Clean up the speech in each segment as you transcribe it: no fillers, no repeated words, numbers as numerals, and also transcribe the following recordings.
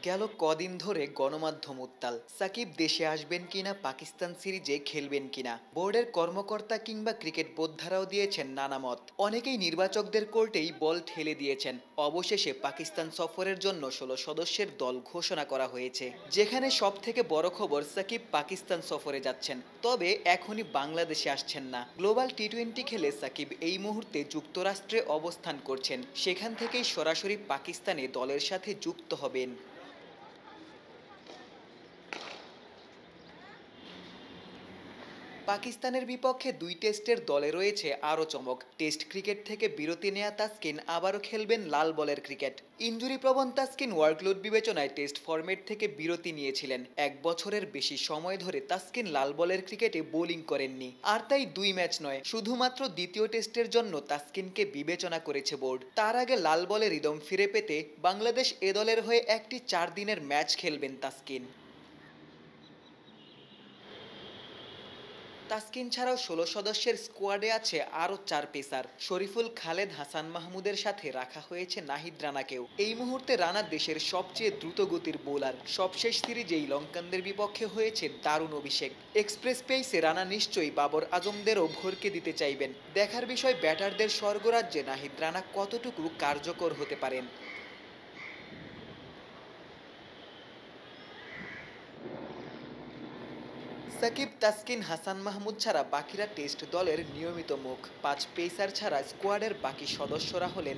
গেল কদিন ধরে গণমাধ্যম উত্তাল। সাকিব দেশে আসবেন কিনা, পাকিস্তান সিরিজে খেলবেন কিনা, বোর্ডের কর্মকর্তা কিংবা ক্রিকেট বোদ্ধারাও দিয়েছেন নানা মত। অনেকেই নির্বাচকদের কোর্টেই বল ঠেলে দিয়েছেন। অবশেষে পাকিস্তান সফরের জন্য ১৬ সদস্যের দল ঘোষণা করা হয়েছে, যেখানে সব থেকে বড় খবর সাকিব পাকিস্তান সফরে যাচ্ছেন, তবে এখনই বাংলাদেশে আসছেন না। গ্লোবাল টি-20 খেলে সাকিব এই মুহূর্তে যুক্তরাষ্ট্রে অবস্থান করছেন, সেখান থেকেই সরাসরি পাকিস্তানে দলের সাথে যুক্ত হবেন। পাকিস্তানের বিপক্ষে ২ টেস্টের দলে রয়েছে আরও চমক। টেস্ট ক্রিকেট থেকে বিরতি নেয়া তাসকিন আবারও খেলবেন লাল বলের ক্রিকেট। ইনজুরিপ্রবণ তাসকিন ওয়ার্কলোড বিবেচনায় টেস্ট ফরম্যাট থেকে বিরতি নিয়েছিলেন। ১ বছরের বেশি সময় ধরে তাসকিন লাল বলের ক্রিকেটে বোলিং করেননি, আর তাই ২ ম্যাচ নয়, শুধুমাত্র দ্বিতীয় টেস্টের জন্য তাসকিনকে বিবেচনা করেছে বোর্ড। তার আগে লাল বলে রিদম ফিরে পেতে বাংলাদেশ এ দলের হয়ে একটি ৪ দিনের ম্যাচ খেলবেন তাসকিন। তাসকিন ছাড়াও ১৬ সদস্যের স্কোয়াডে আছে আরও ৪ পেসার। শরীফুল, খালেদ, হাসান মাহমুদের সাথে রাখা হয়েছে নাহিদ রানাকেও। এই মুহূর্তে রানা দেশের সবচেয়ে দ্রুতগতির বোলার। সবশেষ সিরিজেই লঙ্কানদের বিপক্ষে হয়েছে দারুণ অভিষেক। এক্সপ্রেস পেইসে রানা নিশ্চয়ই বাবর আজমদেরও ভরকে দিতে চাইবেন। দেখার বিষয় ব্যাটারদের স্বর্গরাজ্যে নাহিদ রানা কতটুকু কার্যকর হতে পারেন। সাকিব, তাসকিন, হাসান মাহমুদ ছাড়া বাকিরা টেস্ট দলের নিয়মিত মুখ। ৫ পেসার ছাড়া স্কোয়াডের বাকি সদস্যরা হলেন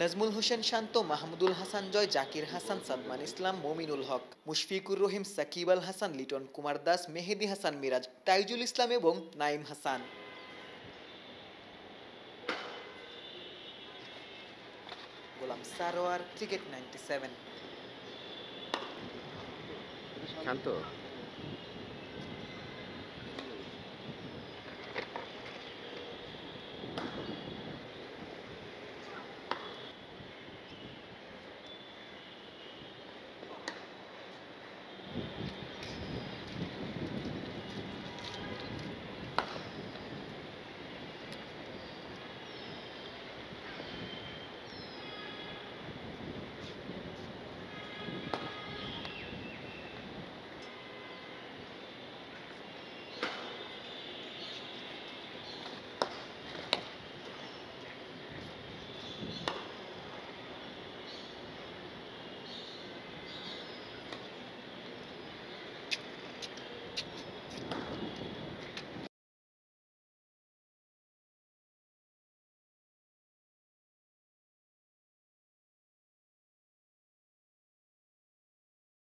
নাজমুল হোসেন শান্ত, মাহমুদুল হাসান জয়, জাকির হাসান, সাদমান ইসলাম, মমিনুল হক, মুশফিকুর রহিম, সাকিব আল হাসান, লিটন কুমার দাস, মেহেদী হাসান মিরাজ, তাইজুল ইসলাম এবং নাইম হাসান। গোলাম সারোয়ার, ক্রিকেট ৯৭। শান্ত